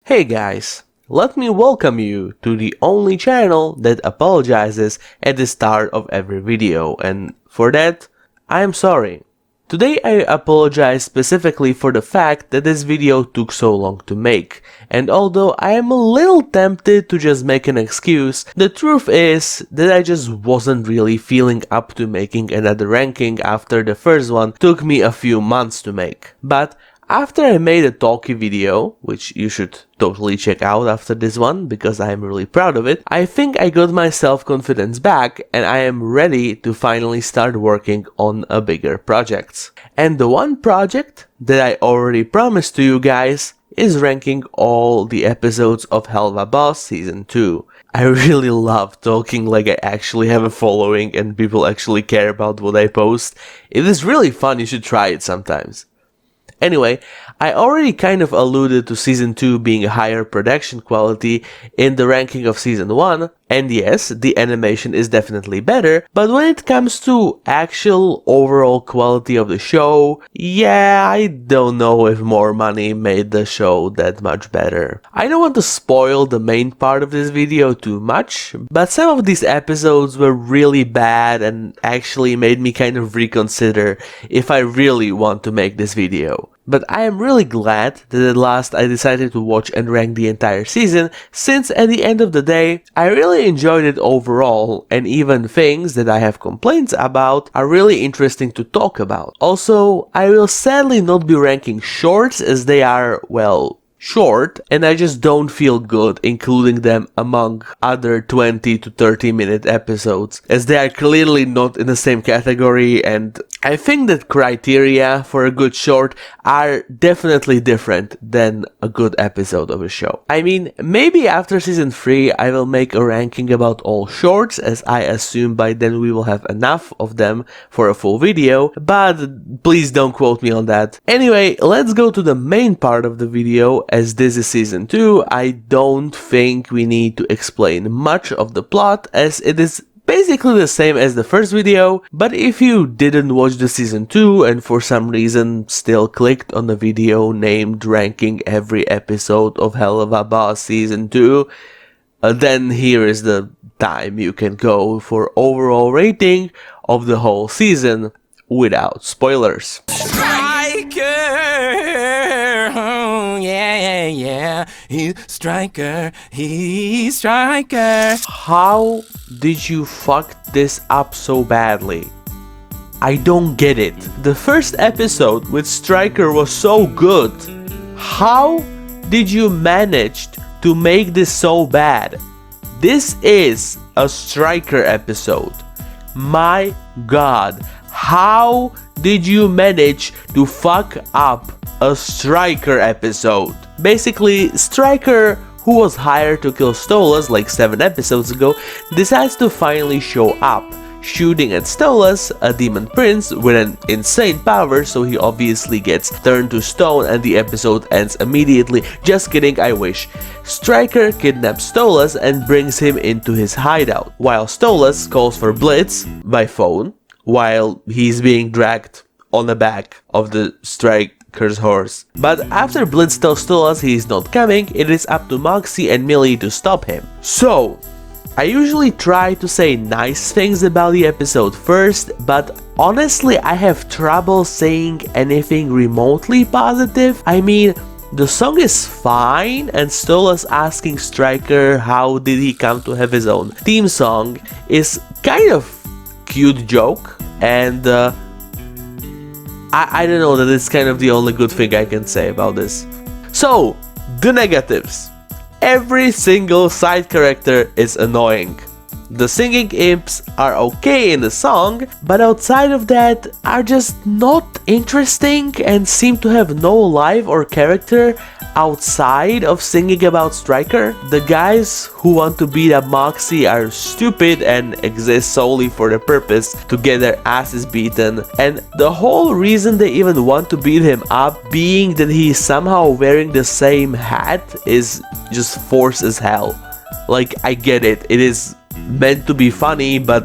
Hey guys, let me welcome you to the only channel that apologizes at the start of every video, and for that, I am sorry. Today I apologize specifically for the fact that this video took so long to make, and although I am a little tempted to just make an excuse, the truth is that I just wasn't really feeling up to making another ranking after the first one took me a few months to make. But after I made a talkie video, which you should totally check out after this one because I am really proud of it, I think I got my self-confidence back and I am ready to finally start working on a bigger project. And the one project that I already promised to you guys is ranking all the episodes of Helluva Boss Season 2. I really love talking like I actually have a following and people actually care about what I post. It is really fun, you should try it sometimes. Anyway, I already kind of alluded to Season 2 being a higher production quality in the ranking of Season 1, and yes, the animation is definitely better, but when it comes to actual overall quality of the show, yeah, I don't know if more money made the show that much better. I don't want to spoil the main part of this video too much, but some of these episodes were really bad and actually made me kind of reconsider if I really want to make this video. But I am really glad that at last I decided to watch and rank the entire season, since at the end of the day, I really enjoyed it overall, and even things that I have complaints about are really interesting to talk about. Also, I will sadly not be ranking shorts as they are, well, short, and I just don't feel good including them among other 20 to 30 minute episodes, as they are clearly not in the same category, and I think that criteria for a good short are definitely different than a good episode of a show. I mean, maybe after season 3 I will make a ranking about all shorts, as I assume by then we will have enough of them for a full video, but please don't quote me on that. Anyway, let's go to the main part of the video. As this is season 2, I don't think we need to explain much of the plot, as it is basically the same as the first video, but if you didn't watch the season 2 and for some reason still clicked on the video named ranking every episode of Helluva Boss Season 2, then here is the time you can go for overall rating of the whole season without spoilers. Yeah, he's Striker, he's Striker. How did you fuck this up so badly? I don't get it. The first episode with Striker was so good. How did you manage to make this so bad? This is a Striker episode. My god, how did you manage to fuck up a Striker episode? Basically, Striker, who was hired to kill Stolas like 7 episodes ago, decides to finally show up, shooting at Stolas, a demon prince with an insane power, so he obviously gets turned to stone and the episode ends immediately. Just kidding, I wish. Striker kidnaps Stolas and brings him into his hideout, while Stolas calls for Blitz by phone, while he's being dragged on the back of the Striker's horse. But after Blitz tells Stolas he is not coming, it is up to Moxie and Millie to stop him. So, I usually try to say nice things about the episode first, but honestly I have trouble saying anything remotely positive. I mean, the song is fine, and Stolas asking Striker how did he come to have his own theme song is kind of cute joke, and I don't know, that is kind of the only good thing I can say about this. So, the negatives. Every single side character is annoying. The singing imps are okay in the song, but outside of that are just not interesting and seem to have no life or character outside of singing about Striker. The guys who want to beat up Moxie are stupid and exist solely for the purpose to get their asses beaten, and the whole reason they even want to beat him up, being that he is somehow wearing the same hat, is just forced as hell. Like, I get it, it is meant to be funny, but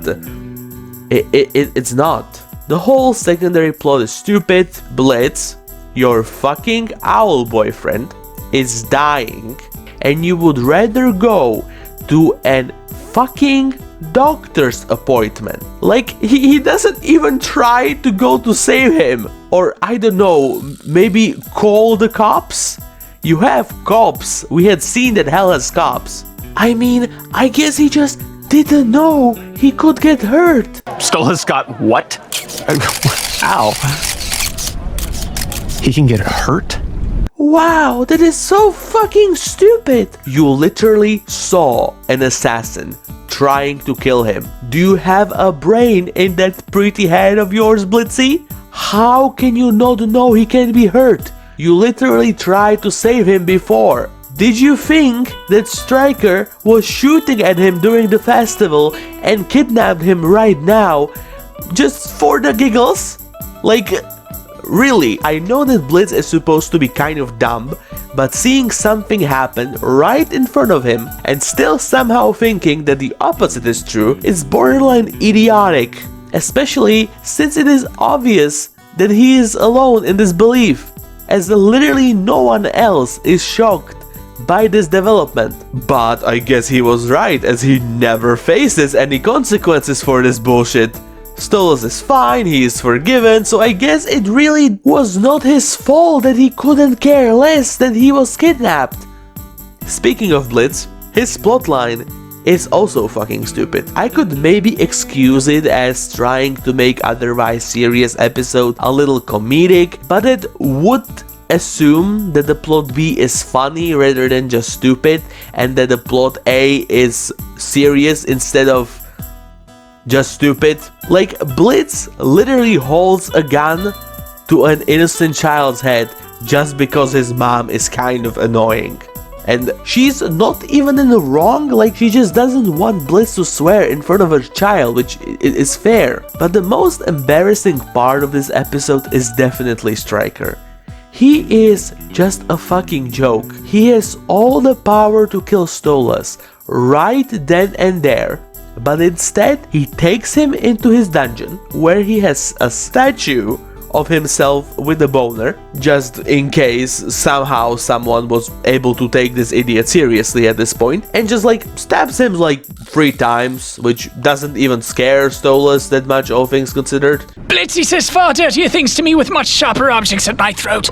it's not. The whole secondary plot is stupid. Blitz, your fucking owl boyfriend, is dying and you would rather go to an fucking doctor's appointment. Like, he doesn't even try to go to save him. Or, I don't know, maybe call the cops? You have cops. We had seen that hell has cops. I mean, I guess he just didn't know he could get hurt. Stolas got what? Ow. He can get hurt? Wow, that is so fucking stupid. You literally saw an assassin trying to kill him. Do you have a brain in that pretty head of yours, Blitzy? How can you not know he can be hurt? You literally tried to save him before. Did you think that Stryker was shooting at him during the festival and kidnapped him right now just for the giggles? Like, really? I know that Blitz is supposed to be kind of dumb, but seeing something happen right in front of him and still somehow thinking that the opposite is true is borderline idiotic, especially since it is obvious that he is alone in this belief, as literally no one else is shocked by this development. But I guess he was right, as he never faces any consequences for this bullshit. Stolas is fine, he is forgiven, so I guess it really was not his fault that he couldn't care less that he was kidnapped. Speaking of Blitz, his plotline is also fucking stupid. I could maybe excuse it as trying to make otherwise serious episode a little comedic, but it would assume that the plot B is funny rather than just stupid, and that the plot A is serious instead of just stupid. Like, Blitz literally holds a gun to an innocent child's head just because his mom is kind of annoying. And she's not even in the wrong, like, she just doesn't want Blitz to swear in front of her child, which is fair. But the most embarrassing part of this episode is definitely Stryker. He is just a fucking joke. He has all the power to kill Stolas right then and there, but instead he takes him into his dungeon where he has a statue of himself with a boner, just in case somehow someone was able to take this idiot seriously at this point, and just like stabs him like 3 times, which doesn't even scare Stolas that much, all things considered. Blitzy says far dirtier things to me with much sharper objects at my throat.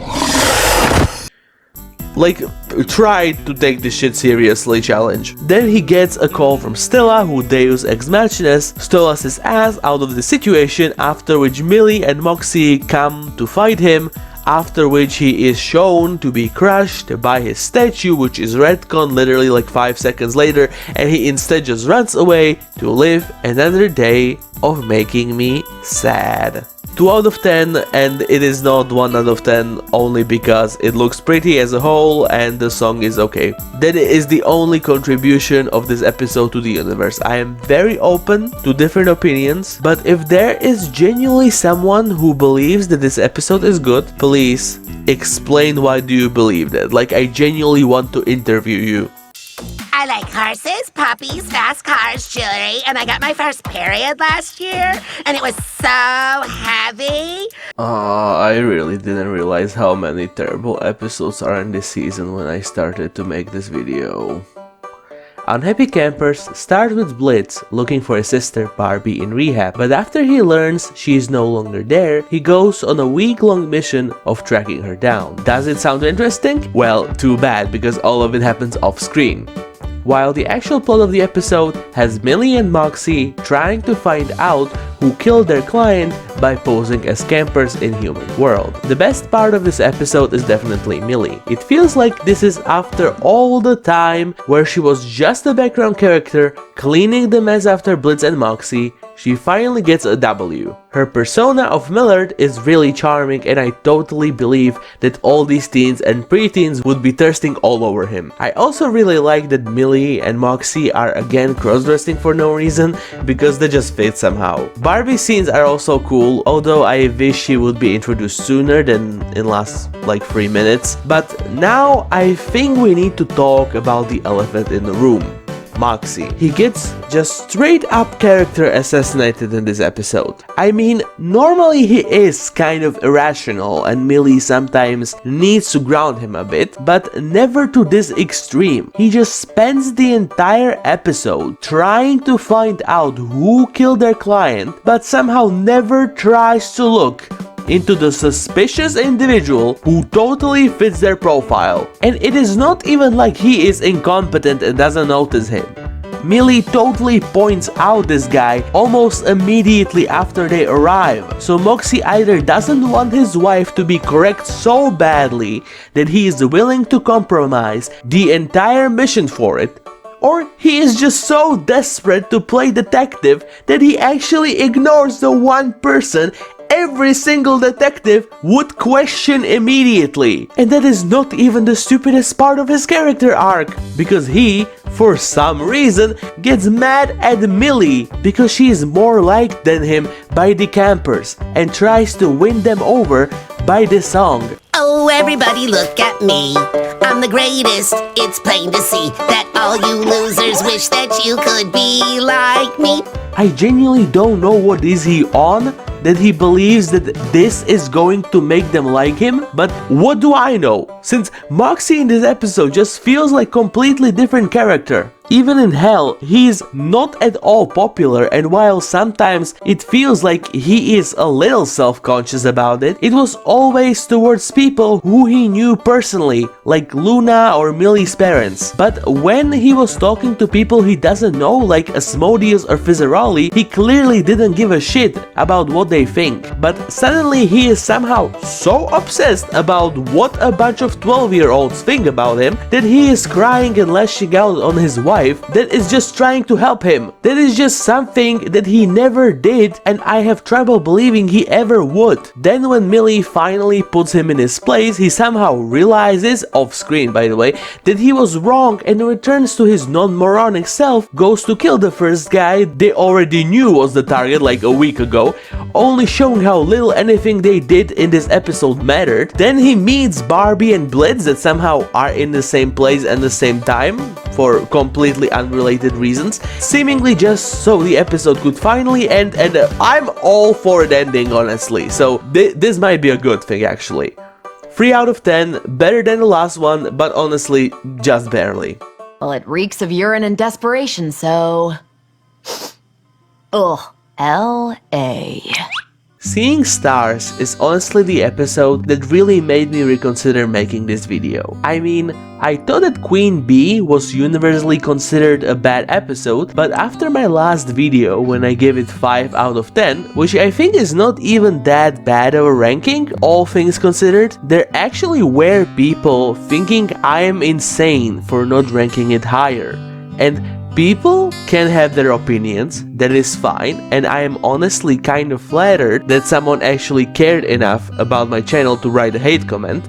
Like, try to take this shit seriously challenge. Then he gets a call from Stella, who Deus Ex Machines Stolas his ass out of the situation, after which Millie and Moxie come to fight him, after which he is shown to be crushed by his statue, which is retcon literally like 5 seconds later, and he instead just runs away to live another day of making me sad. 2 out of 10, and it is not 1 out of 10 only because it looks pretty as a whole and the song is okay. That is the only contribution of this episode to the universe. I am very open to different opinions, but if there is genuinely someone who believes that this episode is good, please explain why do you believe that. Like, I genuinely want to interview you. I like horses, puppies, fast cars, jewelry, and I got my first period last year, and it was so heavy. I really didn't realize how many terrible episodes are in this season when I started to make this video. Unhappy campers start with Blitz looking for his sister Barbie in rehab, but after he learns she is no longer there, he goes on a week-long mission of tracking her down. Does it sound interesting? Well, too bad, because all of it happens off-screen. While the actual plot of the episode has Millie and Moxie trying to find out who killed their client by posing as campers in human world. The best part of this episode is definitely Millie. It feels like this is after all the time where she was just a background character cleaning the mess after Blitz and Moxie, she finally gets a W. Her persona of Millard is really charming, and I totally believe that all these teens and preteens would be thirsting all over him. I also really like that Millie and Moxie are again cross-dressing for no reason, because they just fit somehow. Barbie's scenes are also cool, although I wish she would be introduced sooner than in last like 3 minutes. But now I think we need to talk about the elephant in the room. Moxie. He gets just straight up character assassinated in this episode. I mean, normally he is kind of irrational and Millie sometimes needs to ground him a bit, but never to this extreme. He just spends the entire episode trying to find out who killed their client, but somehow never tries to look into the suspicious individual who totally fits their profile. And it is not even like he is incompetent and doesn't notice him. Millie totally points out this guy almost immediately after they arrive. So Moxie either doesn't want his wife to be correct so badly that he is willing to compromise the entire mission for it, or he is just so desperate to play detective that he actually ignores the one person every single detective would question immediately. And that is not even the stupidest part of his character arc, because he, for some reason, gets mad at Millie because she is more liked than him by the campers and tries to win them over by this song. Oh, everybody look at me. I'm the greatest. It's plain to see that all you losers wish that you could be like me. I genuinely don't know what is he on that he believes that this is going to make them like him, but what do I know? Since Moxie in this episode just feels like completely different character. Even in Hell, he is not at all popular, and while sometimes it feels like he is a little self-conscious about it, it was always towards people who he knew personally, like Luna or Millie's parents. But when he was talking to people he doesn't know, like Asmodeus or Fizzaroli, he clearly didn't give a shit about what they think. But suddenly he is somehow so obsessed about what a bunch of 12-year-olds think about him that he is crying and lashing out on his wife that is just trying to help him. That is just something that he never did, and I have trouble believing he ever would. Then when Millie finally puts him in his place, he somehow realizes, off screen by the way, that he was wrong and returns to his non-moronic self, goes to kill the first guy they already knew was the target like a week ago, only showing how little anything they did in this episode mattered. Then he meets Barbie and Blitz that somehow are in the same place and the same time for completely unrelated reasons, seemingly just so the episode could finally end, and I'm all for it ending, honestly, so this might be a good thing actually. 3 out of 10, better than the last one, but honestly, just barely. Well, it reeks of urine and desperation, so... Ugh. L.A. Seeing Stars is honestly the episode that really made me reconsider making this video. I mean, I thought that Queen Bee was universally considered a bad episode, but after my last video when I gave it 5 out of 10, which I think is not even that bad of a ranking, all things considered, there actually were people thinking I am insane for not ranking it higher. And people can have their opinions, that is fine, and I am honestly kind of flattered that someone actually cared enough about my channel to write a hate comment.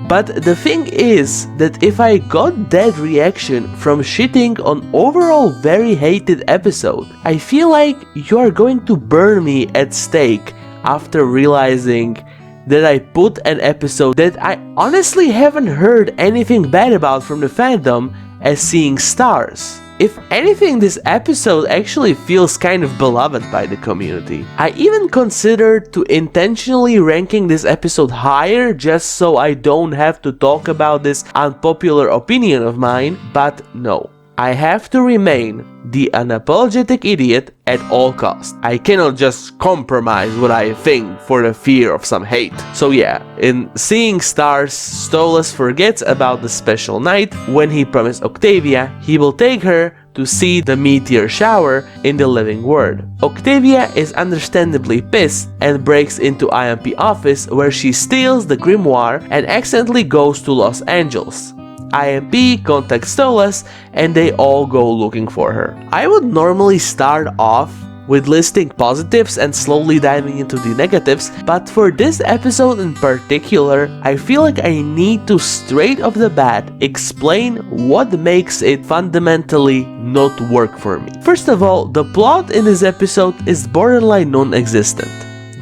But the thing is that if I got that reaction from shitting on overall very hated episode, I feel like you are going to burn me at stake after realizing that I put an episode that I honestly haven't heard anything bad about from the fandom as Seeing Stars. If anything, this episode actually feels kind of beloved by the community. I even considered to intentionally ranking this episode higher just so I don't have to talk about this unpopular opinion of mine, but no. I have to remain the unapologetic idiot at all costs. I cannot just compromise what I think for the fear of some hate. So yeah, in Seeing Stars, Stolas forgets about the special night when he promised Octavia he will take her to see the meteor shower in the living world. Octavia is understandably pissed and breaks into IMP office where she steals the grimoire and accidentally goes to Los Angeles. IMP contacts Stolas and they all go looking for her. I would normally start off with listing positives and slowly diving into the negatives, but for this episode in particular, I feel like I need to straight off the bat explain what makes it fundamentally not work for me. First of all, the plot in this episode is borderline non-existent.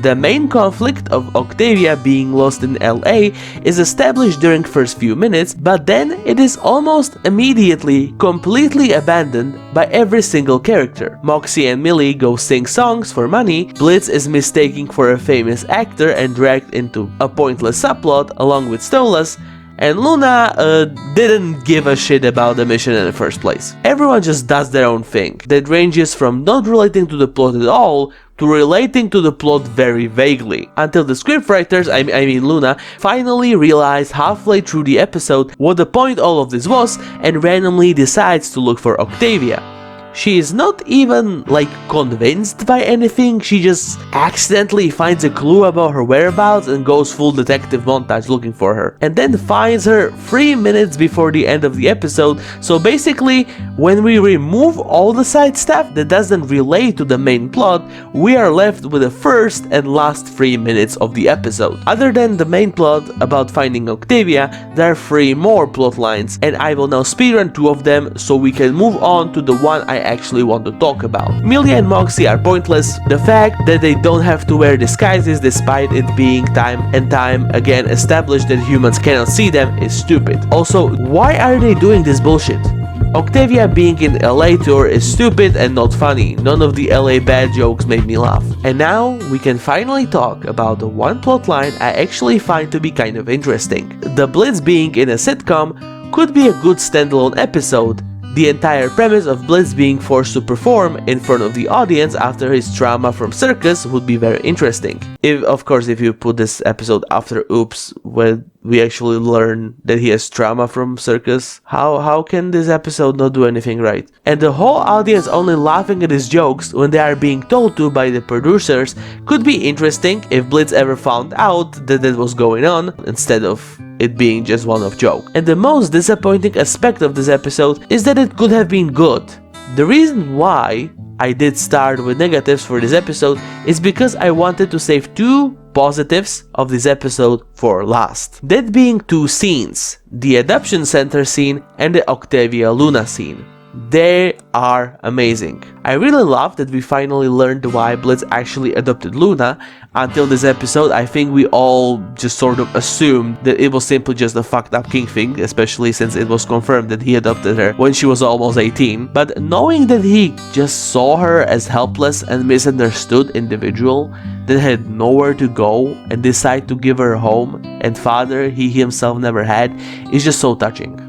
The main conflict of Octavia being lost in LA is established during first few minutes, but then it is almost immediately completely abandoned by every single character. Moxie and Millie go sing songs for money, Blitz is mistaken for a famous actor and dragged into a pointless subplot along with Stolas, and Luna didn't give a shit about the mission in the first place. Everyone just does their own thing that ranges from not relating to the plot at all to relating to the plot very vaguely, until the scriptwriters, I mean Luna, finally realized halfway through the episode what the point all of this was and randomly decides to look for Octavia. She is not even like convinced by anything, she just accidentally finds a clue about her whereabouts and goes full detective montage looking for her. And then finds her 3 minutes before the end of the episode, so basically when we remove all the side stuff that doesn't relate to the main plot, we are left with the first and last 3 minutes of the episode. Other than the main plot about finding Octavia, there are 3 more plot lines, and I will now speedrun 2 of them so we can move on to the one I actually want to talk about. Millie and Moxie are pointless. The fact that they don't have to wear disguises despite it being time and time again established that humans cannot see them is stupid. Also, why are they doing this bullshit? Octavia being in LA tour is stupid and not funny. None of the LA bad jokes made me laugh. And now we can finally talk about the one plotline I actually find to be kind of interesting. The Blitz being in a sitcom could be a good standalone episode. The entire premise of Blitz being forced to perform in front of the audience after his trauma from circus would be very interesting. Of course, if you put this episode after Oops, where we actually learn that he has trauma from circus, how can this episode not do anything right? And the whole audience only laughing at his jokes when they are being told to by the producers could be interesting if Blitz ever found out that that was going on, instead of it being just one-off joke. And the most disappointing aspect of this episode is that it could have been good. The reason why I did start with negatives for this episode is because I wanted to save 2 positives of this episode for last. That being 2 scenes, the adoption center scene and the Octavia Luna scene. They are amazing. I really love that we finally learned why Blitz actually adopted Luna. Until this episode, I think we all just sort of assumed that it was simply just a fucked up king thing, especially since it was confirmed that he adopted her when she was almost 18. But knowing that he just saw her as helpless and misunderstood individual that had nowhere to go and decided to give her a home and father he himself never had is just so touching.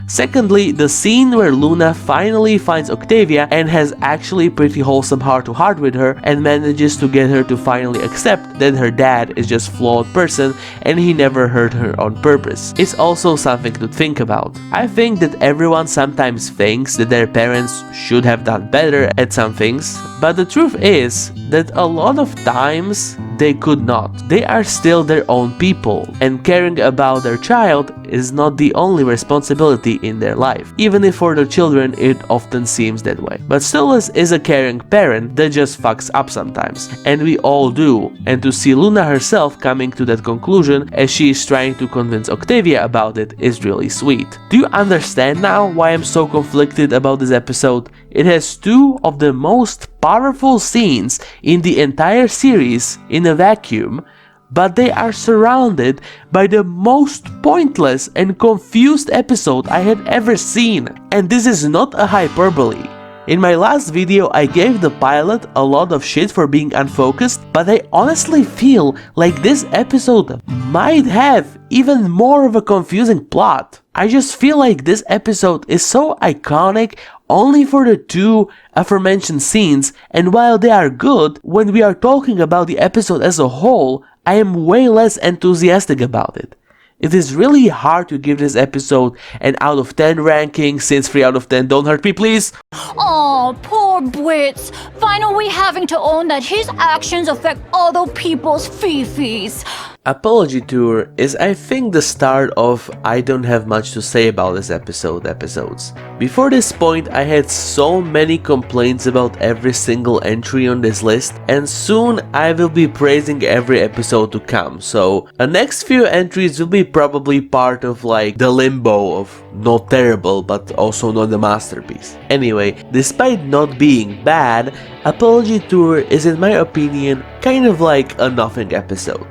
Secondly, the scene where Luna finally finds Octavia and has actually pretty wholesome heart-to-heart with her and manages to get her to finally accept that her dad is just a flawed person and he never hurt her on purpose. It's also something to think about. I think that everyone sometimes thinks that their parents should have done better at some things, but the truth is that a lot of times they could not. They are still their own people, and caring about their child is not the only responsibility in their life, even if for the children it often seems that way. But Stolas is a caring parent that just fucks up sometimes, and we all do, and to see Luna herself coming to that conclusion as she is trying to convince Octavia about it is really sweet. Do you understand now why I'm so conflicted about this episode? It has 2 of the most powerful scenes in the entire series in a vacuum, but they are surrounded by the most pointless and confused episode I had ever seen. And this is not a hyperbole. In my last video I gave the pilot a lot of shit for being unfocused, but I honestly feel like this episode might have even more of a confusing plot. I just feel like this episode is so iconic only for the 2 aforementioned scenes, and while they are good, when we are talking about the episode as a whole, I am way less enthusiastic about it. It is really hard to give this episode an out of 10 ranking, since 3 out of 10 don't hurt me, please. Oh, poor Blitz. Finally having to own that his actions affect other people's fifis. Apology Tour is, I think, the start of I don't have much to say about this episodes. Before this point, I had so many complaints about every single entry on this list, and soon I will be praising every episode to come, so the next few entries will be probably part of like the limbo of not terrible but also not a masterpiece. Anyway, despite not being bad, Apology Tour is, in my opinion, kind of like a nothing episode.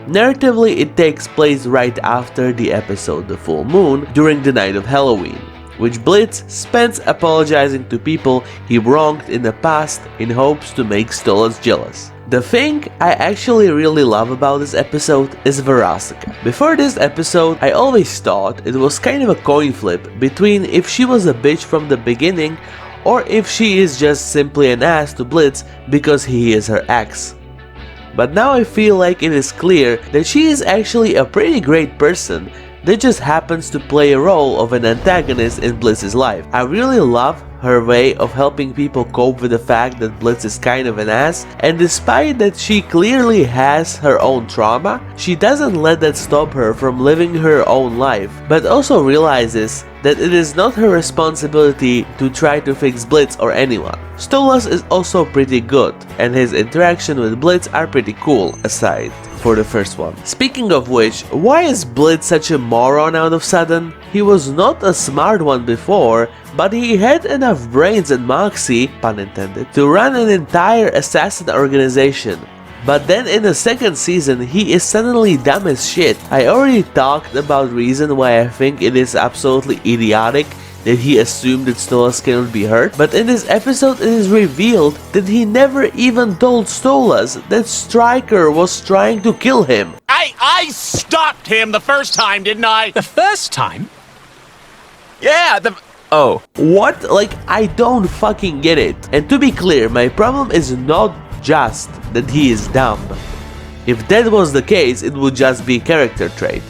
Narratively, it takes place right after the episode The Full Moon during the night of Halloween, which Blitz spends apologizing to people he wronged in the past in hopes to make Stolas jealous. The thing I actually really love about this episode is Verastica. Before this episode, I always thought it was kind of a coin flip between if she was a bitch from the beginning or if she is just simply an ass to Blitz because he is her ex. But now I feel like it is clear that she is actually a pretty great person that just happens to play a role of an antagonist in Blitz's life. I really love her way of helping people cope with the fact that Blitz is kind of an ass, and despite that she clearly has her own trauma, she doesn't let that stop her from living her own life, but also realizes that it is not her responsibility to try to fix Blitz or anyone. Stolas is also pretty good, and his interaction with Blitz are pretty cool, aside for the first one. Speaking of which, why is Blitz such a moron out of sudden? He was not a smart one before, but he had enough brains and moxie, pun intended, to run an entire assassin organization. But then in the second season, he is suddenly dumb as shit. I already talked about reason why I think it is absolutely idiotic that he assumed that Stolas cannot be hurt, but in this episode it is revealed that he never even told Stolas that Stryker was trying to kill him. I stopped him the first time, didn't I? The first time? Yeah, Oh. What? Like, I don't fucking get it. And to be clear, my problem is not just that he is dumb. If that was the case, it would just be a character trait.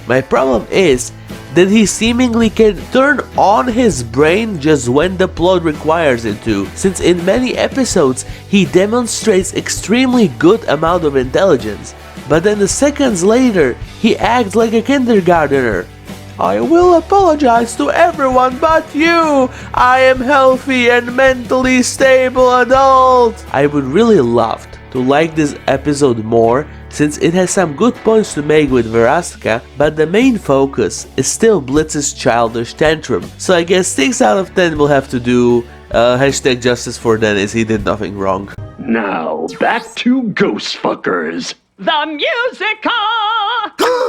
My problem is that he seemingly can turn on his brain just when the plot requires it to, since in many episodes he demonstrates extremely good amount of intelligence, but then the seconds later he acts like a kindergartner. I will apologize to everyone but you. I am healthy and mentally stable adult. I would really love to like this episode more, since it has some good points to make with Verastica, but the main focus is still Blitz's childish tantrum. So I guess 6 out of 10 will have to do. Hashtag justice for Dennis, he did nothing wrong. Now, back to Ghostfuckers. the musical!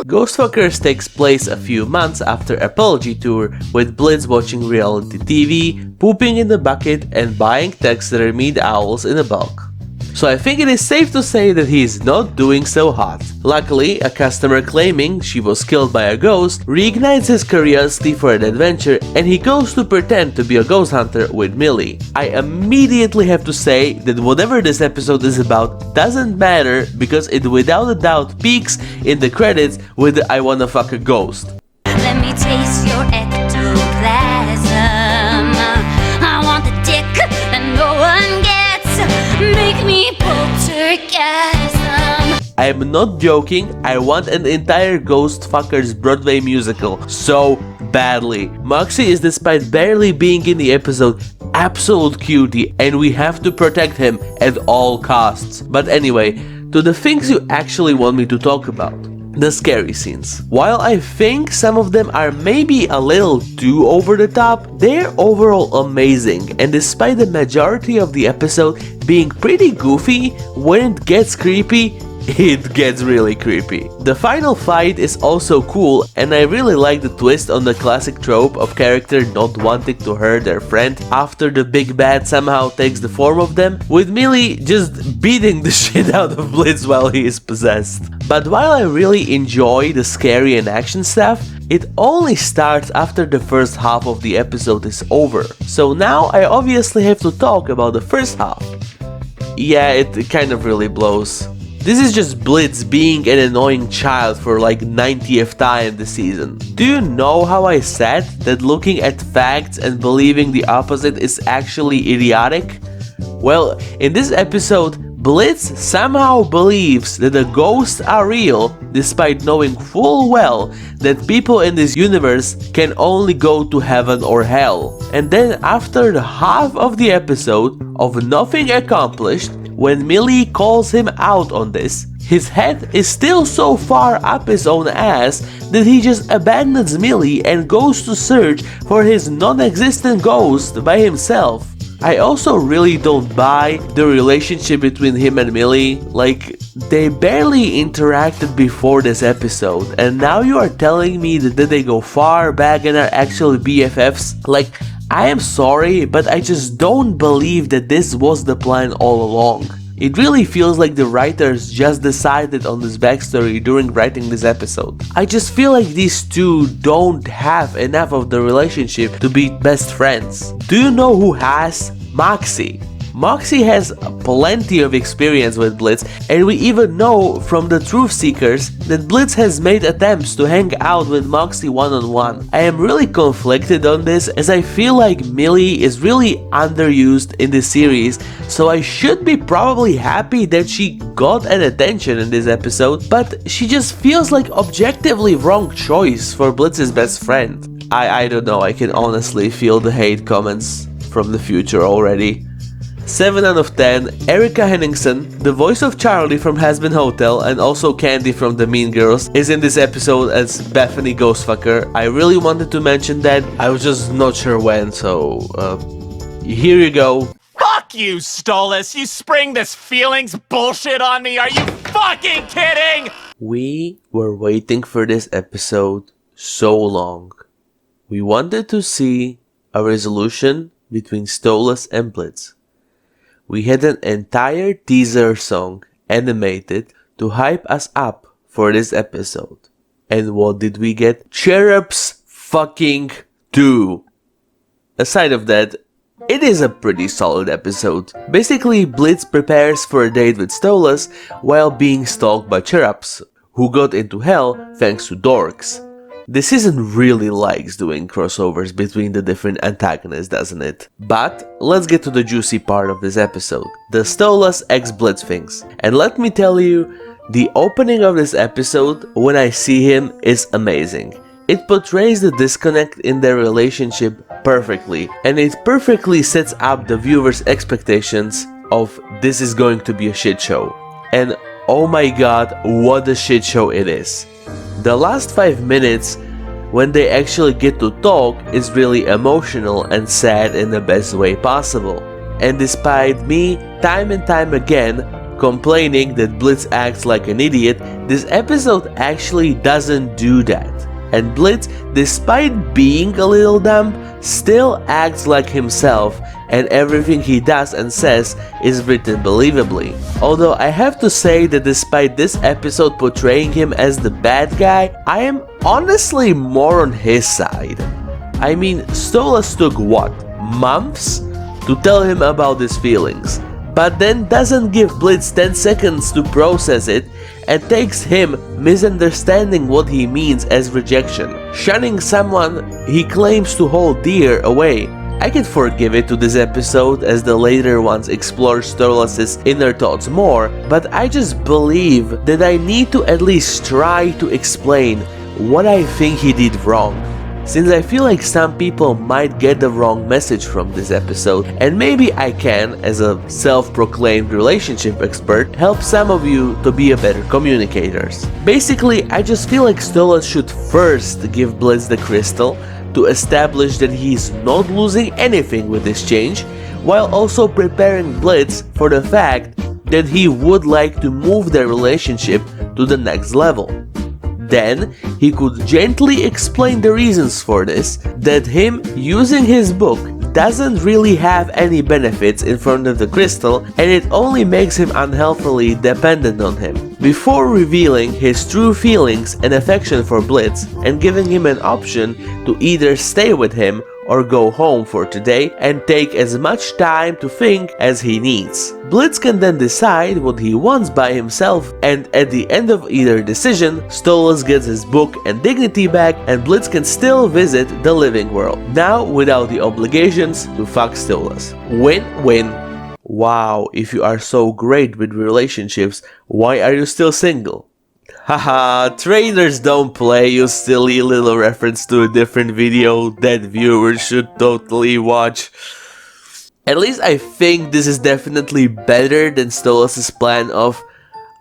Ghostfuckers takes place a few months after Apology Tour, with Blitz watching reality TV, pooping in the bucket, and buying taxidermied owls in a bulk. So I think it is safe to say that he is not doing so hot. Luckily, a customer claiming she was killed by a ghost reignites his curiosity for an adventure, and he goes to pretend to be a ghost hunter with Millie. I immediately have to say that whatever this episode is about doesn't matter, because it without a doubt peaks in the credits with the I wanna fuck a ghost. Let me taste your ectoplasm. I want the dick that no one gets. Make me poltergasm. I am not joking, I want an entire Ghostfuckers Broadway musical so badly. Moxie is, despite barely being in the episode, absolute cutie, and we have to protect him at all costs. But anyway, to the things you actually want me to talk about. The scary scenes. While I think some of them are maybe a little too over the top, they're overall amazing, and despite the majority of the episode being pretty goofy, when it gets creepy, it gets really creepy. The final fight is also cool, and I really like the twist on the classic trope of character not wanting to hurt their friend after the big bad somehow takes the form of them, with Millie just beating the shit out of Blitz while he is possessed. But while I really enjoy the scary and action stuff, it only starts after the first half of the episode is over. So now I obviously have to talk about the first half. Yeah, it kind of really blows. This is just Blitz being an annoying child for like 90th time this season. Do you know how I said that looking at facts and believing the opposite is actually idiotic? Well, in this episode, Blitz somehow believes that the ghosts are real despite knowing full well that people in this universe can only go to heaven or hell. And then after the half of the episode of nothing accomplished, when Millie calls him out on this, his head is still so far up his own ass that he just abandons Millie and goes to search for his non-existent ghost by himself. I also really don't buy the relationship between him and Millie. Like, they barely interacted before this episode, and now you are telling me that they go far back and are actually BFFs? Like, I am sorry, but I just don't believe that this was the plan all along. It really feels like the writers just decided on this backstory during writing this episode. I just feel like these two don't have enough of the relationship to be best friends. Do you know who has? Moxie. Moxie has plenty of experience with Blitz, and we even know from the Truth Seekers that Blitz has made attempts to hang out with Moxie one-on-one. I am really conflicted on this, as I feel like Millie is really underused in this series, so I should be probably happy that she got an attention in this episode, but she just feels like objectively wrong choice for Blitz's best friend. I don't know, I can honestly feel the hate comments from the future already. 7 out of 10, Erica Henningsen, the voice of Charlie from Hazbin Hotel and also Candy from The Mean Girls, is in this episode as Bethany Ghostfucker. I really wanted to mention that, I was just not sure when, so here you go. Fuck you, Stolas! You spring this feelings bullshit on me! Are you fucking kidding? We were waiting for this episode so long. We wanted to see a resolution between Stolas and Blitz. We had an entire teaser song animated to hype us up for this episode. And what did we get? Cherubs fucking 2. Aside of that, it is a pretty solid episode. Basically, Blitz prepares for a date with Stolas while being stalked by cherubs, who got into hell thanks to dorks. This season really likes doing crossovers between the different antagonists, doesn't it? But let's get to the juicy part of this episode, the Stolas x Blitz things. And let me tell you, the opening of this episode, when I see him, is amazing. It portrays the disconnect in their relationship perfectly, and it perfectly sets up the viewer's expectations of this is going to be a shit show. And oh my god, what a shit show it is. The last 5 minutes, when they actually get to talk, is really emotional and sad in the best way possible. And despite me, time and time again, complaining that Blitz acts like an idiot, this episode actually doesn't do that. And Blitz, despite being a little dumb, still acts like himself, and everything he does and says is written believably. Although I have to say that despite this episode portraying him as the bad guy, I am honestly more on his side. I mean, Stolas took what, months to tell him about his feelings, but then doesn't give Blitz 10 seconds to process it, and takes him misunderstanding what he means as rejection, shunning someone he claims to hold dear away. I can forgive it to this episode as the later ones explore Stolas' inner thoughts more, but I just believe that I need to at least try to explain what I think he did wrong, since I feel like some people might get the wrong message from this episode, and maybe I can, as a self-proclaimed relationship expert, help some of you to be a better communicators. Basically, I just feel like Stolas should first give Blitz the crystal to establish that he's not losing anything with this change, while also preparing Blitz for the fact that he would like to move their relationship to the next level. Then, he could gently explain the reasons for this, that him using his book doesn't really have any benefits in front of the crystal, and it only makes him unhealthily dependent on him, before revealing his true feelings and affection for Blitz and giving him an option to either stay with him or go home for today and take as much time to think as he needs. Blitz can then decide what he wants by himself, and at the end of either decision, Stolas gets his book and dignity back, and Blitz can still visit the living world, now without the obligations to fuck Stolas. Win-win. Wow, if you are so great with relationships, why are you still single? Haha, trainers don't play, you silly little reference to a different video that viewers should totally watch. At least I think this is definitely better than Stolas' plan of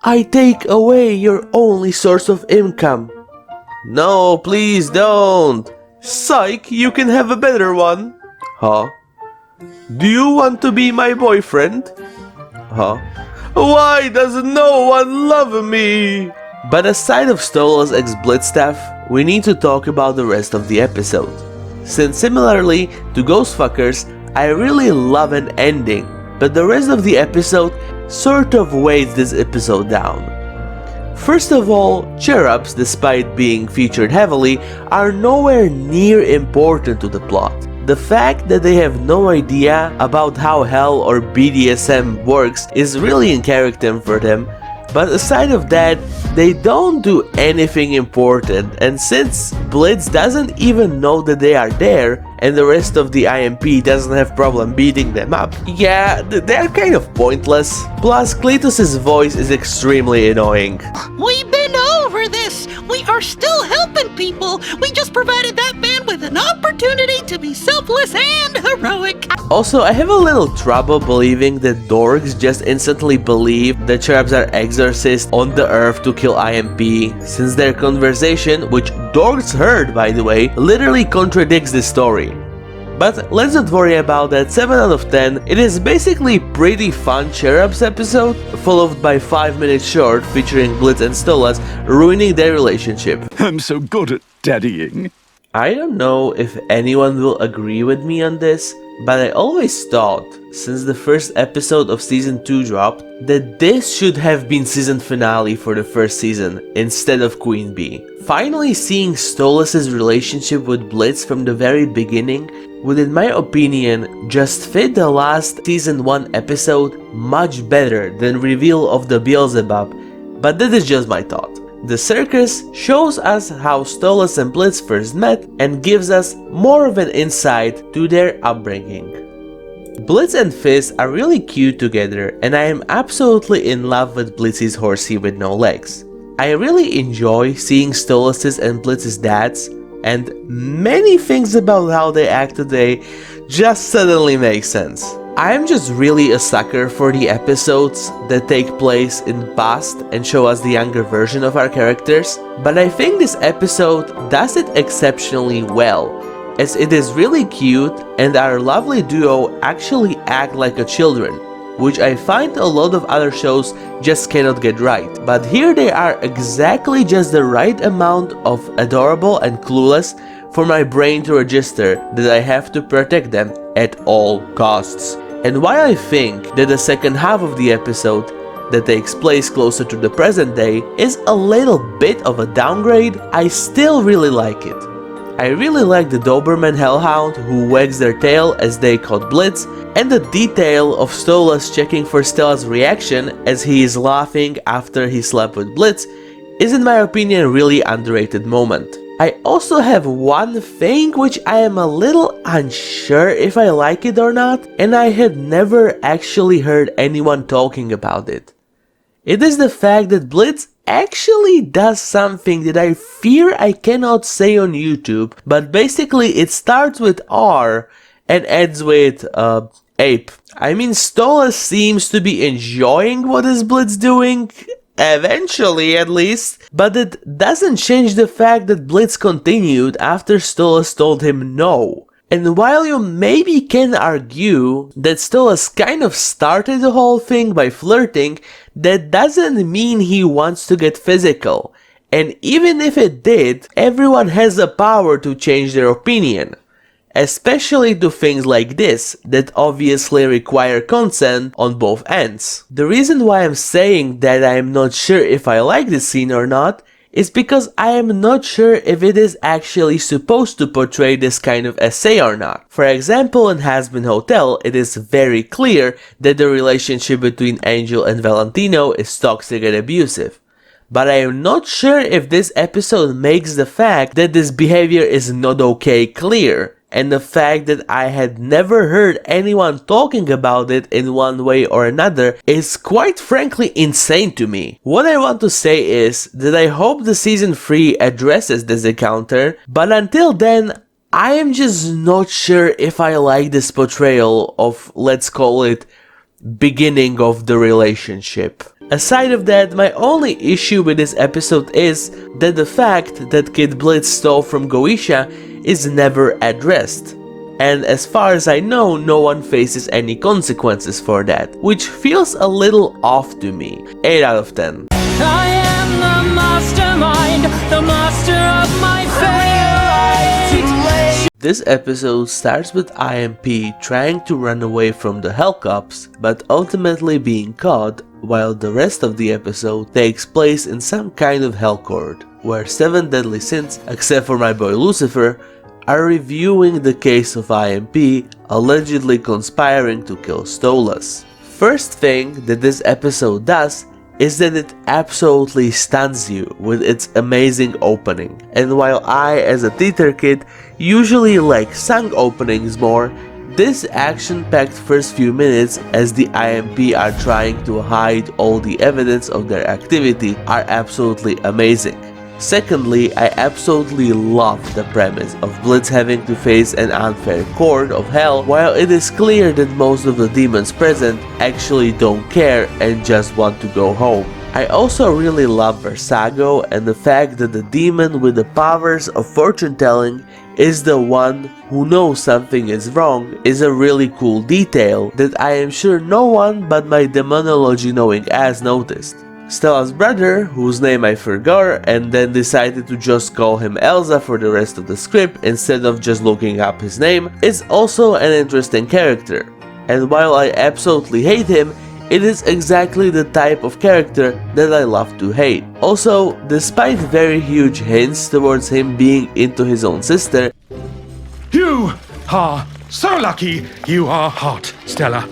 I take away your only source of income. No, please don't. Psych, you can have a better one. Huh? Do you want to be my boyfriend? Huh? Why does no one love me? But aside of Stolas' ex-Blitz staff, we need to talk about the rest of the episode. Since similarly to Ghostfuckers, I really love an ending, but the rest of the episode sort of weighs this episode down. First of all, cherubs, despite being featured heavily, are nowhere near important to the plot. The fact that they have no idea about how Hell or BDSM works is really in character for them, but aside of that, they don't do anything important, and since Blitz doesn't even know that they are there, and the rest of the IMP doesn't have problem beating them up, yeah, they are kind of pointless. Plus, Cletus's voice is extremely annoying. We've been over this! We are still helping people! We just provided that man with an opportunity to be selfless and heroic! Also, I have a little trouble believing that dorks just instantly believe that cherubs are exorcists on the earth to kill IMP, since their conversation, which dorks heard by the way, literally contradicts the story. But let's not worry about that. 7 out of 10, it is basically pretty fun cherubs episode, followed by 5-minute short featuring Blitz and Stolas ruining their relationship. I'm so good at daddying. I don't know if anyone will agree with me on this, but I always thought, since the first episode of season 2 dropped, that this should have been season finale for the first season, instead of Queen Bee. Finally seeing Stolas' relationship with Blitz from the very beginning would, in my opinion, just fit the last season 1 episode much better than reveal of the Beelzebub, but that is just my thought. The circus shows us how Stolas and Blitz first met and gives us more of an insight to their upbringing. Blitz and Fizz are really cute together, and I am absolutely in love with Blitz's horsey with no legs. I really enjoy seeing Stolas' and Blitz's dads, and many things about how they act today just suddenly make sense. I am just really a sucker for the episodes that take place in the past and show us the younger version of our characters, but I think this episode does it exceptionally well, as it is really cute and our lovely duo actually act like a children, which I find a lot of other shows just cannot get right. But here they are exactly just the right amount of adorable and clueless for my brain to register that I have to protect them at all costs. And while I think that the second half of the episode that takes place closer to the present day is a little bit of a downgrade, I still really like it. I really like the Doberman Hellhound who wags their tail as they caught Blitz, and the detail of Stolas checking for Stella's reaction as he is laughing after he slept with Blitz is, in my opinion, a really underrated moment. I also have one thing which I am a little unsure if I like it or not, and I had never actually heard anyone talking about it. It is the fact that Blitz actually does something that I fear I cannot say on YouTube, but basically it starts with R and ends with ape. I mean, Stolas seems to be enjoying what is Blitz doing, eventually at least, but it doesn't change the fact that Blitz continued after Stolas told him no. And while you maybe can argue that Stolas kind of started the whole thing by flirting, that doesn't mean he wants to get physical. And even if it did, everyone has the power to change their opinion. Especially to things like this, that obviously require consent on both ends. The reason why I'm saying that I'm not sure if I like this scene or not is because I am not sure if it is actually supposed to portray this kind of essay or not. For example, in Hazbin Hotel, it is very clear that the relationship between Angel and Valentino is toxic and abusive. But I am not sure if this episode makes the fact that this behavior is not okay clear, and the fact that I had never heard anyone talking about it in one way or another is quite frankly insane to me. What I want to say is that I hope the season 3 addresses this encounter, but until then, I am just not sure if I like this portrayal of, let's call it, beginning of the relationship. Aside of that, my only issue with this episode is that the fact that Kid Blitz stole from Goetia is never addressed. And as far as I know, no one faces any consequences for that, which feels a little off to me. 8 out of 10. I am the mastermind, the master of my fate. This episode starts with IMP trying to run away from the Hell Cops, but ultimately being caught, while the rest of the episode takes place in some kind of Hell Court, where 7 deadly sins, except for my boy Lucifer, are reviewing the case of IMP allegedly conspiring to kill Stolas. First thing that this episode does is that it absolutely stuns you with its amazing opening. And while I, as a theater kid, usually like sung openings more, this action-packed first few minutes as the IMP are trying to hide all the evidence of their activity are absolutely amazing. Secondly, I absolutely love the premise of Blitz having to face an unfair court of hell while it is clear that most of the demons present actually don't care and just want to go home. I also really love Versago and the fact that the demon with the powers of fortune telling is the one who knows something is wrong is a really cool detail that I am sure no one but my demonology knowing ass noticed. Stella's brother, whose name I forgot and then decided to just call him Elsa for the rest of the script instead of just looking up his name, is also an interesting character. And while I absolutely hate him, it is exactly the type of character that I love to hate. Also, despite very huge hints towards him being into his own sister, You are so lucky you are hot, Stella.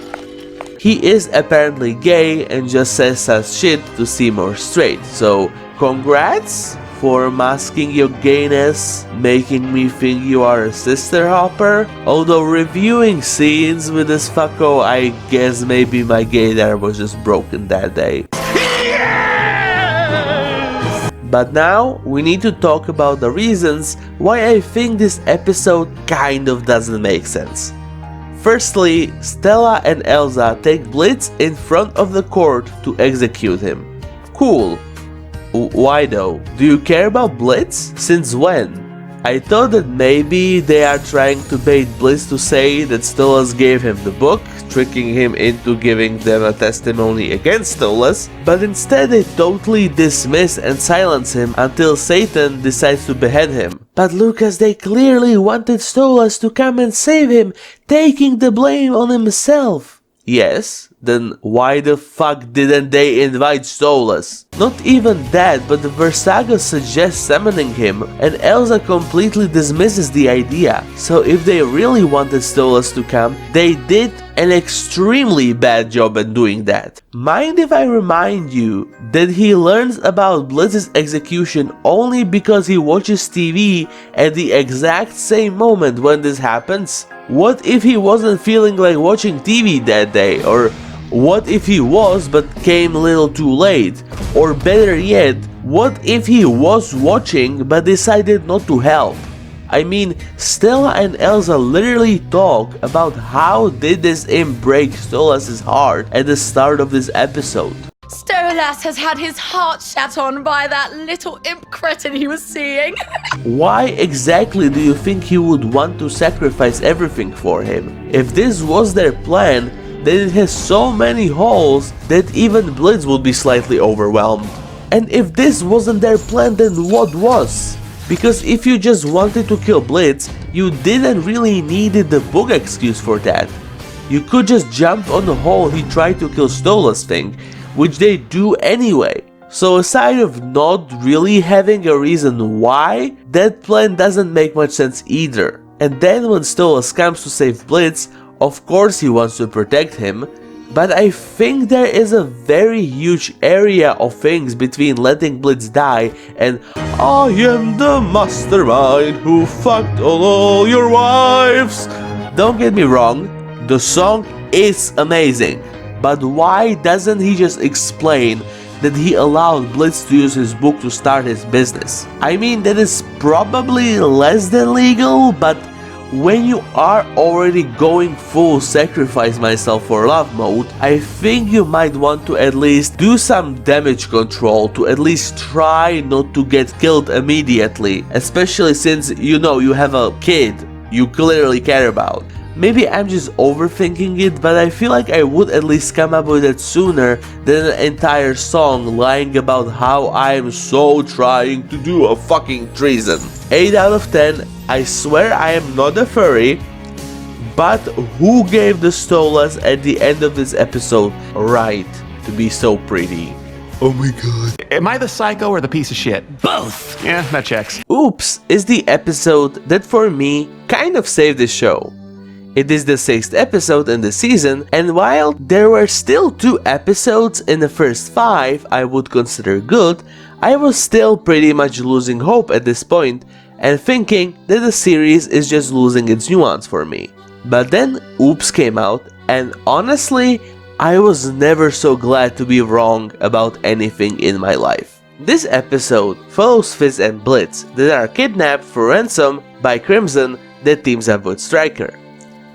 he is apparently gay and just says such shit to seem more straight, so congrats for masking your gayness, making me think you are a sister hopper. Although reviewing scenes with this fucko, I guess maybe my gaydar was just broken that day. But now, we need to talk about the reasons why I think this episode kind of doesn't make sense. Firstly, Stella and Elsa take Blitz in front of the court to execute him. Cool. Why though? Do you care about Blitz? Since when? I thought that maybe they are trying to bait Blitz to say that Stolas gave him the book, tricking him into giving them a testimony against Stolas, but instead they totally dismiss and silence him until Satan decides to behead him. But Lucas, they clearly wanted Stolas to come and save him, taking the blame on himself. Yes, then why the fuck didn't they invite Stolas? Not even that, but the Versago suggests summoning him, and Elsa completely dismisses the idea. So if they really wanted Stolas to come, they did an extremely bad job at doing that. Mind if I remind you that he learns about Blitz's execution only because he watches TV at the exact same moment when this happens? What if he wasn't feeling like watching TV that day? Or what if he was but came a little too late? Or better yet, what if he was watching but decided not to help? I mean, Stella and Elsa literally talk about how did this imp break Stolas' heart at the start of this episode. Stolas has had his heart shat on by that little imp cretin he was seeing. Why exactly do you think he would want to sacrifice everything for him? If this was their plan, then it has so many holes that even Blitz would be slightly overwhelmed. And if this wasn't their plan, then what was? Because if you just wanted to kill Blitz, you didn't really needed the book excuse for that. You could just jump on the hole he tried to kill Stolas thing, which they do anyway. So aside of not really having a reason why, that plan doesn't make much sense either. And then when Stolas comes to save Blitz, of course he wants to protect him, But I think there is a very huge area of things between letting Blitz die and I am the mastermind who fucked all your wives. Don't get me wrong, the song is amazing, but why doesn't he just explain that he allowed Blitz to use his book to start his business? I mean, that is probably less than legal, but when you are already going full sacrifice myself for love mode, I think you might want to at least do some damage control to at least try not to get killed immediately, especially since you know you have a kid you clearly care about. Maybe I'm just overthinking it, but I feel like I would at least come up with it sooner than an entire song lying about how I'm so trying to do a fucking treason. 8 out of 10, I swear I am not a furry, but who gave the Stolas at the end of this episode right to be so pretty? Oh my god. Am I the psycho or the piece of shit? Both. Yeah, that checks. Oops is the episode that for me kind of saved the show. It is the 6th episode in the season, and while there were still 2 episodes in the first 5 I would consider good, I was still pretty much losing hope at this point and thinking that the series is just losing its nuance for me. But then Oops came out, and honestly, I was never so glad to be wrong about anything in my life. This episode follows Fizz and Blitz that are kidnapped for ransom by Crimson that teams up with Stryker.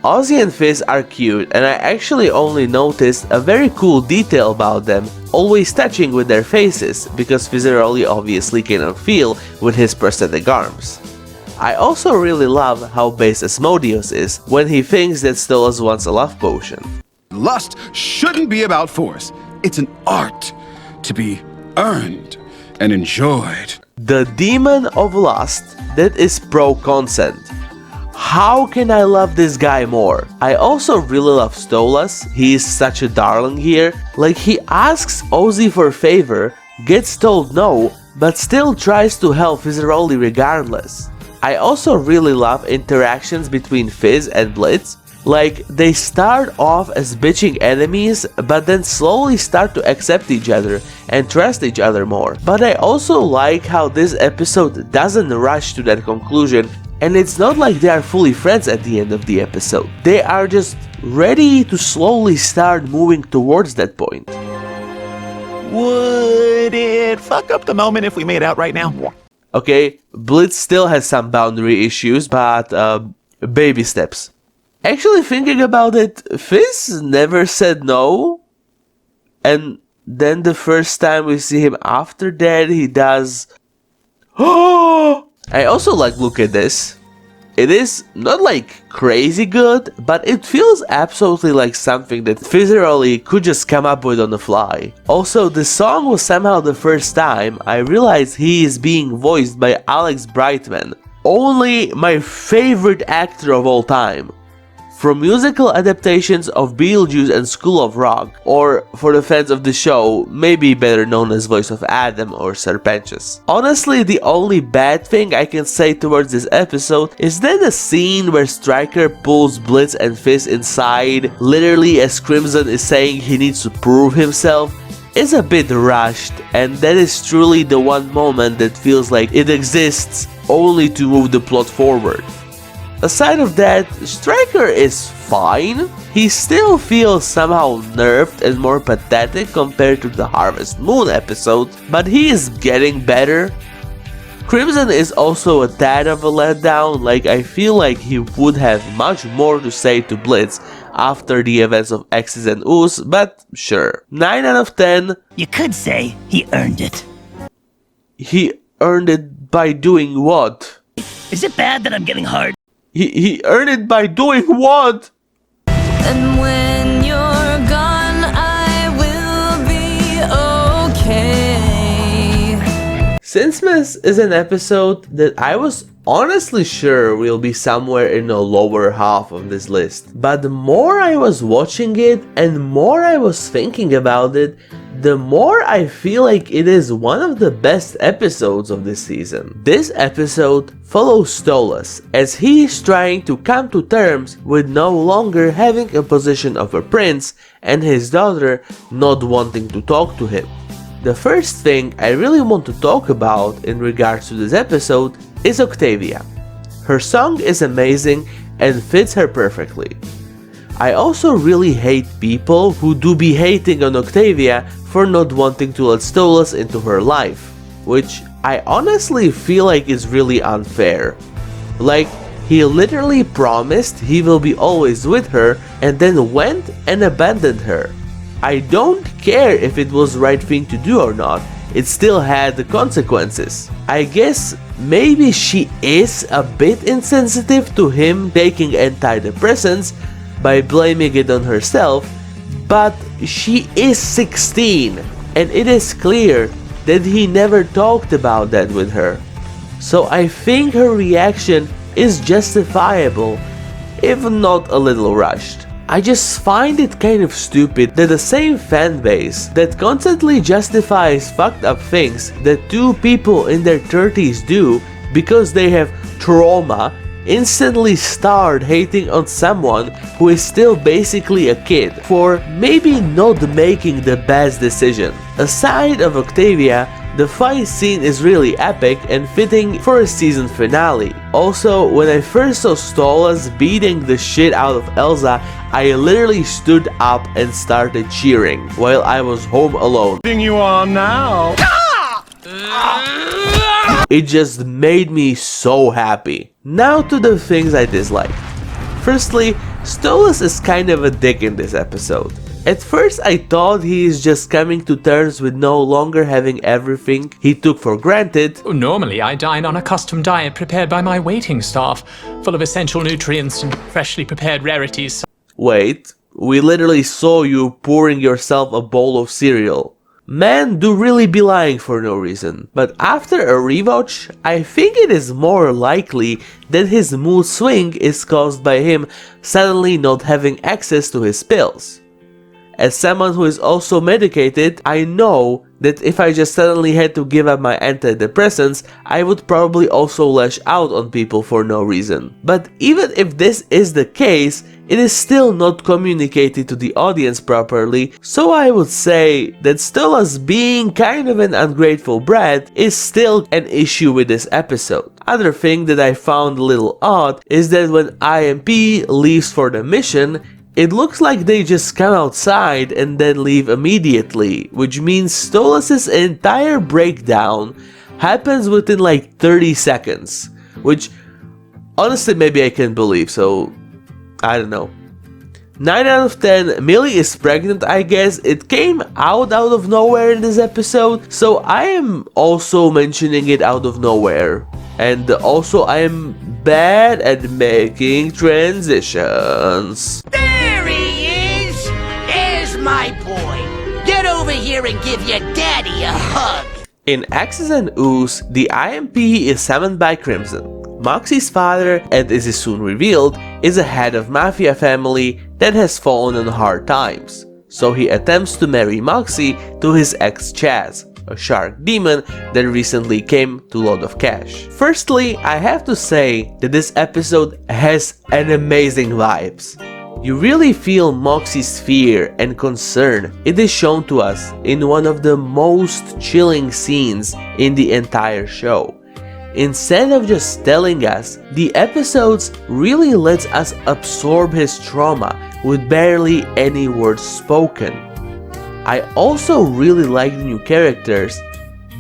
Ozzy and Fizz are cute, and I actually only noticed a very cool detail about them, always touching with their faces, because Fizzaroli obviously cannot feel with his prosthetic arms. I also really love how base Asmodeus is when he thinks that Stolas wants a love potion. Lust shouldn't be about force. It's an art to be earned and enjoyed. The demon of lust that is pro-consent. How can I love this guy more? I also really love Stolas, he is such a darling here. Like, he asks Ozzy for a favor, gets told no, but still tries to help Fizzaroli regardless. I also really love interactions between Fizz and Blitz. Like, they start off as bitching enemies, but then slowly start to accept each other and trust each other more. But I also like how this episode doesn't rush to that conclusion, and it's not like they are fully friends at the end of the episode. They are just ready to slowly start moving towards that point. Would it fuck up the moment if we made out right now? Okay, Blitz still has some boundary issues, but baby steps. Actually, thinking about it, Fizz never said no, and then the first time we see him after that, he does. Oh! I also like, look at this. It is not like crazy good, but it feels absolutely like something that Fizzaroli could just come up with on the fly. Also, the song was somehow the first time I realized he is being voiced by Alex Brightman, only my favorite actor of all time. From musical adaptations of Beetlejuice and School of Rock, or for the fans of the show, maybe better known as voice of Adam or Serpentious. Honestly, the only bad thing I can say towards this episode is that the scene where Stryker pulls Blitz and Fizz inside, literally as Crimson is saying he needs to prove himself, is a bit rushed, and that is truly the one moment that feels like it exists only to move the plot forward. Aside of that, Stryker is fine. He still feels somehow nerfed and more pathetic compared to the Harvest Moon episode, but he is getting better. Crimson is also a tad of a letdown, like I feel like he would have much more to say to Blitz after the events of X's and O's, but sure. 9 out of 10. You could say he earned it. He earned it by doing what? Is it bad that I'm getting hard? He earned it by doing what? And when you're gone, I will be okay. Sincemas is an episode that I was honestly sure will be somewhere in the lower half of this list. But the more I was watching it and more I was thinking about it, the more I feel like it is one of the best episodes of this season. This episode follows Stolas as he is trying to come to terms with no longer having a position of a prince and his daughter not wanting to talk to him. The first thing I really want to talk about in regards to this episode is Octavia. Her song is amazing and fits her perfectly. I also really hate people who do be hating on Octavia for not wanting to let Stolas into her life, which I honestly feel like is really unfair. Like, he literally promised he will be always with her and then went and abandoned her. I don't care if it was the right thing to do or not, it still had the consequences. I guess maybe she is a bit insensitive to him taking antidepressants by blaming it on herself, but she is 16 and it is clear that he never talked about that with her. So I think her reaction is justifiable, if not a little rushed. I just find it kind of stupid that the same fanbase that constantly justifies fucked up things that two people in their 30s do because they have trauma instantly start hating on someone who is still basically a kid for maybe not making the best decision. Aside of Octavia, the fight scene is really epic and fitting for a season finale. Also, when I first saw Stolas beating the shit out of Elsa, I literally stood up and started cheering while I was home alone. You are now. It just made me so happy. Now to the things I dislike. Firstly, Stolas is kind of a dick in this episode. At first I thought he is just coming to terms with no longer having everything he took for granted. Normally I dine on a custom diet prepared by my waiting staff, full of essential nutrients and freshly prepared rarities. Wait, we literally saw you pouring yourself a bowl of cereal. Men do really be lying for no reason, but after a rewatch, I think it is more likely that his mood swing is caused by him suddenly not having access to his pills. As someone who is also medicated, I know that if I just suddenly had to give up my antidepressants, I would probably also lash out on people for no reason. But even if this is the case, it is still not communicated to the audience properly, so I would say that Stolas being kind of an ungrateful brat is still an issue with this episode. Other thing that I found a little odd is that when IMP leaves for the mission, it looks like they just come outside and then leave immediately, which means Stolas' entire breakdown happens within like 30 seconds, which honestly maybe I can believe, so I don't know. 9 out of 10, Millie is pregnant, I guess. It came out of nowhere in this episode, so I am also mentioning it out of nowhere. And also I am bad at making transitions. There he is! There's my boy! Get over here and give your daddy a hug! In X's and O's, the IMP is summoned by Crimson. Moxie's father, and as is soon revealed, is a head of mafia family that has fallen on hard times. So he attempts to marry Moxie to his ex Chaz, a shark demon that recently came to Lot of Cash. Firstly, I have to say that this episode has an amazing vibes. You really feel Moxie's fear and concern. It is shown to us in one of the most chilling scenes in the entire show. Instead of just telling us, the episodes really lets us absorb his trauma with barely any words spoken. I also really like the new characters.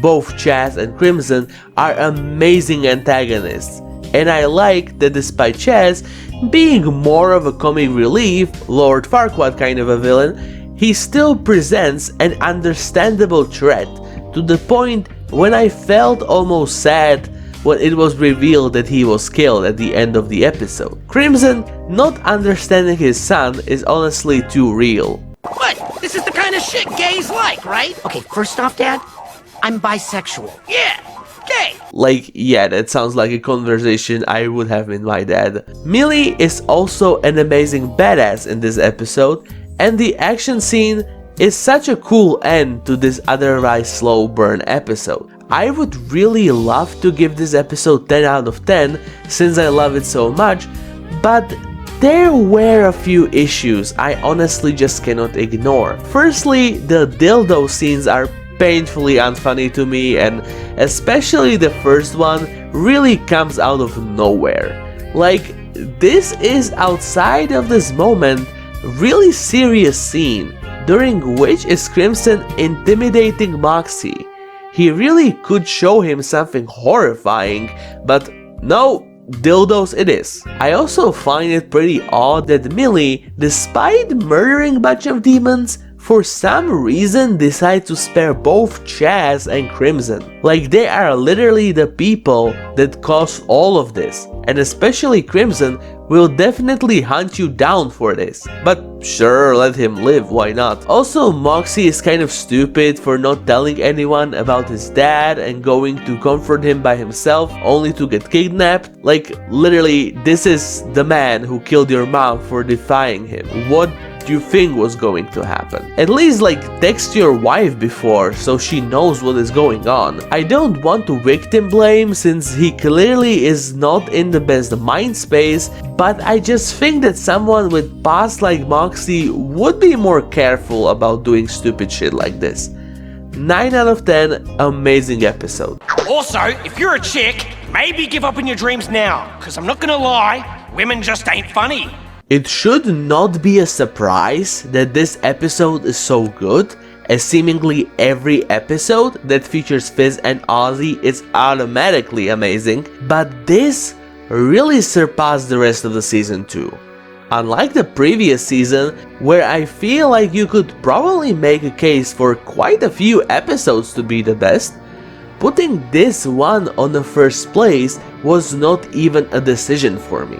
Both Chaz and Crimson are amazing antagonists, and I like that despite Chaz being more of a comic relief, Lord Farquaad kind of a villain, he still presents an understandable threat to the point when I felt almost sad when it was revealed that he was killed at the end of the episode. Crimson not understanding his son is honestly too real. What? This is the kind of shit gays like, right? Okay, first off, Dad, I'm bisexual. Yeah, gay! Like, yeah, that sounds like a conversation I would have with my dad. Millie is also an amazing badass in this episode, and the action scene is such a cool end to this otherwise slow burn episode. I would really love to give this episode 10 out of 10 since I love it so much, but there were a few issues I honestly just cannot ignore. Firstly, the dildo scenes are painfully unfunny to me, and especially the first one really comes out of nowhere. Like, this is outside of this moment really serious scene during which is Crimson intimidating Moxie. He really could show him something horrifying, but no, dildos it is. I also find it pretty odd that Millie, despite murdering a bunch of demons, for some reason decide to spare both Chaz and Crimson. Like, they are literally the people that caused all of this, and especially Crimson will definitely hunt you down for this. But sure, let him live, why not? Also, Moxie is kind of stupid for not telling anyone about his dad and going to comfort him by himself only to get kidnapped. Like, literally, this is the man who killed your mom for defying him. What do you think was going to happen? At least, like, text your wife before so she knows what is going on. I don't want to victim blame since he clearly is not in the best mind space, but I just think that someone with past like Moxie would be more careful about doing stupid shit like this. 9 out of 10, amazing episode. Also, if you're a chick, maybe give up on your dreams now, because I'm not gonna lie, women just ain't funny. It should not be a surprise that this episode is so good, as seemingly every episode that features Fizz and Ozzy is automatically amazing, but this really surpassed the rest of the season too. Unlike the previous season, where I feel like you could probably make a case for quite a few episodes to be the best, putting this one on the first place was not even a decision for me.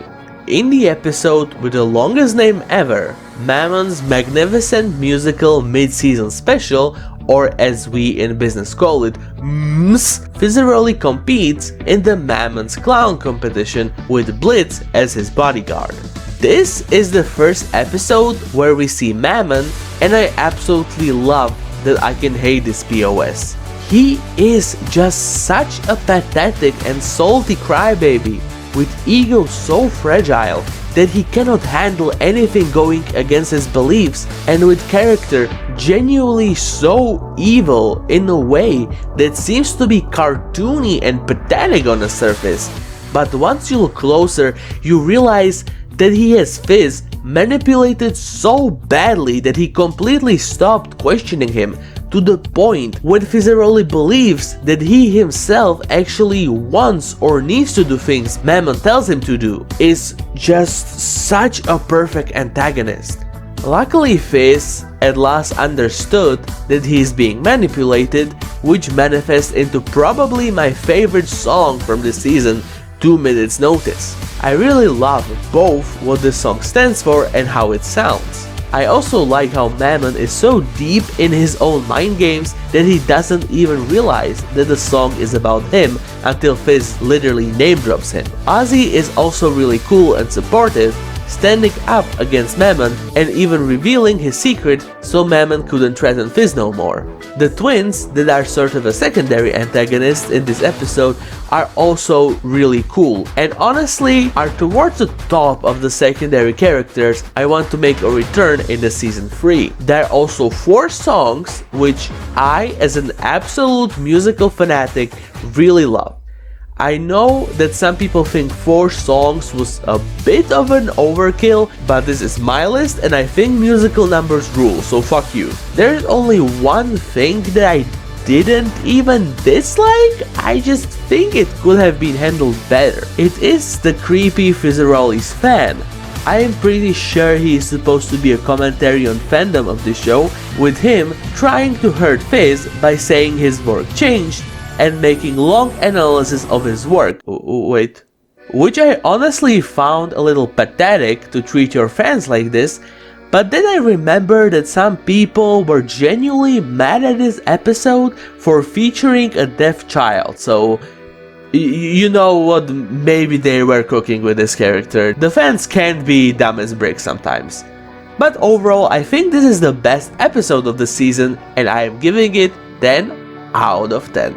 In the episode with the longest name ever, Mammon's magnificent musical mid-season special, or as we in business call it, MMS, Fizzeroli competes in the Mammon's Clown competition with Blitz as his bodyguard. This is the first episode where we see Mammon, and I absolutely love that I can hate this POS. He is just such a pathetic and salty crybaby, with ego so fragile that he cannot handle anything going against his beliefs, and with character genuinely so evil in a way that seems to be cartoony and pathetic on the surface. But once you look closer, you realize that he has Fizz manipulated so badly that he completely stopped questioning him, to the point when Fizzeroli believes that he himself actually wants or needs to do things Mammon tells him to do, is just such a perfect antagonist. Luckily, Fizz at last understood that he is being manipulated, which manifests into probably my favorite song from this season, 2 Minutes Notice. I really love both what the song stands for and how it sounds. I also like how Mammon is so deep in his own mind games that he doesn't even realize that the song is about him until Fizz literally name drops him. Ozzy is also really cool and supportive, standing up against Mammon and even revealing his secret so Mammon couldn't threaten Fizz no more. The twins, that are sort of a secondary antagonist in this episode, are also really cool, and honestly are towards the top of the secondary characters I want to make a return in the season 3. There are also 4 songs which I, as an absolute musical fanatic, really love. I know that some people think 4 songs was a bit of an overkill, but this is my list and I think musical numbers rule, so fuck you. There's only one thing that I didn't even dislike, I just think it could have been handled better. It is the creepy Fizzeroli's fan. I am pretty sure he is supposed to be a commentary on fandom of the show, with him trying to hurt Fizz by saying his work changed and making long analysis of his work. Wait. Which I honestly found a little pathetic to treat your fans like this, but then I remember that some people were genuinely mad at this episode for featuring a deaf child, so you know what, maybe they were cooking with this character. The fans can't be dumb as bricks sometimes. But overall, I think this is the best episode of the season, and I am giving it 10 out of 10.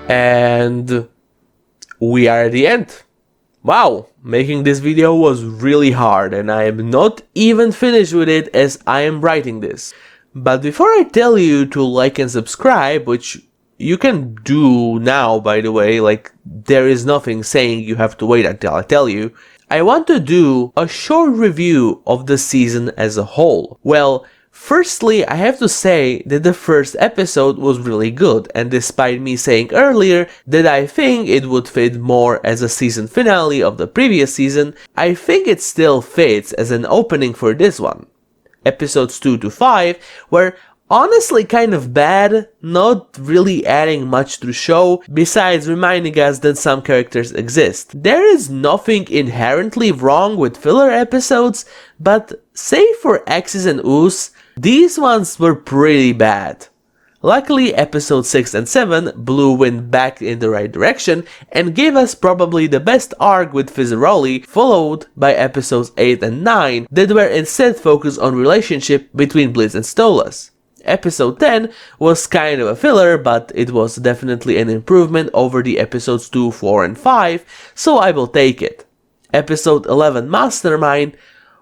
And we are at the end. Wow, making this video was really hard, and I am not even finished with it as I am writing this. But before I tell you to like and subscribe, which you can do now, by the way, like there is nothing saying you have to wait until I tell you, I want to do a short review of the season as a whole. Well, firstly, I have to say that the first episode was really good, and despite me saying earlier that I think it would fit more as a season finale of the previous season, I think it still fits as an opening for this one. Episodes 2 to 5 were honestly kind of bad, not really adding much to the show, besides reminding us that some characters exist. There is nothing inherently wrong with filler episodes, but save for X's and O's, these ones were pretty bad. Luckily, episodes 6 and 7 blew wind back in the right direction and gave us probably the best arc with Fizzaroli, followed by episodes 8 and 9 that were instead focused on relationship between Blitz and Stolas. Episode 10 was kind of a filler, but it was definitely an improvement over the episodes 2, 4 and 5, so I will take it. Episode 11, Mastermind,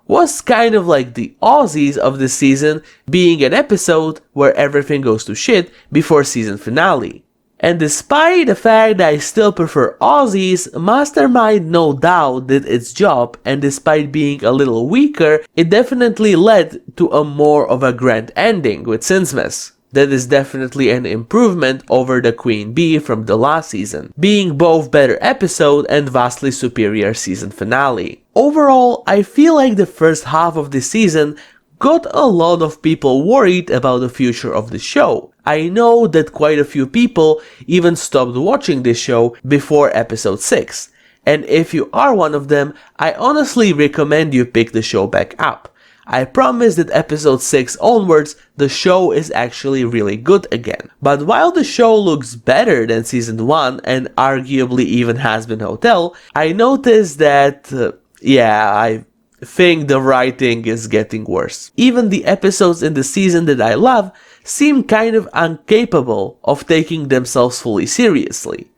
was kind of like the Aussies of this season, being an episode where everything goes to shit before season finale. And despite the fact that I still prefer Aussies, Mastermind no doubt did its job, and despite being a little weaker, it definitely led to a more of a grand ending with Sinsmith. That is definitely an improvement over the Queen Bee from the last season, being both better episode and vastly superior season finale. Overall, I feel like the first half of the season got a lot of people worried about the future of the show. I know that quite a few people even stopped watching this show before episode 6, and if you are one of them, I honestly recommend you pick the show back up. I promise that episode 6 onwards, the show is actually really good again. But while the show looks better than season 1 and arguably even Hazbin Hotel, I noticed that, I think the writing is getting worse. Even the episodes in the season that I love seem kind of incapable of taking themselves fully seriously.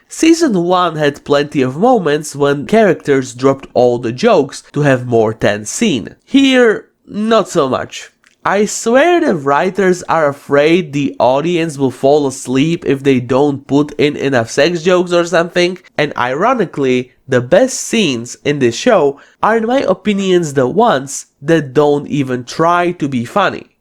Season 1 had plenty of moments when characters dropped all the jokes to have more tense scene. Here, not so much. I swear the writers are afraid the audience will fall asleep if they don't put in enough sex jokes or something, and ironically, the best scenes in this show are in my opinions the ones that don't even try to be funny.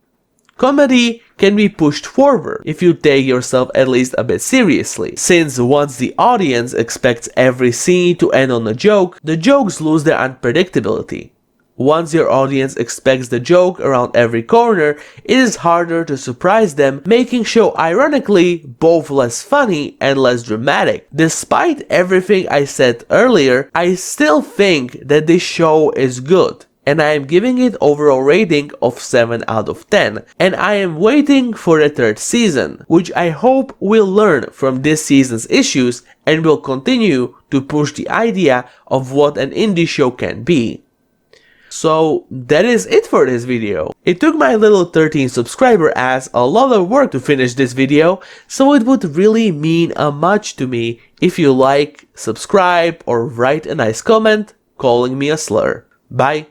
Comedy can be pushed forward if you take yourself at least a bit seriously, since once the audience expects every scene to end on a joke, the jokes lose their unpredictability. Once your audience expects the joke around every corner, it is harder to surprise them, making show ironically both less funny and less dramatic. Despite everything I said earlier, I still think that this show is good, and I am giving it overall rating of 7 out of 10, and I am waiting for the third season, which I hope will learn from this season's issues and will continue to push the idea of what an indie show can be. So that is it for this video. It took my little 13 subscriber ass a lot of work to finish this video, so it would really mean a much to me if you like, subscribe, or write a nice comment calling me a slur. Bye.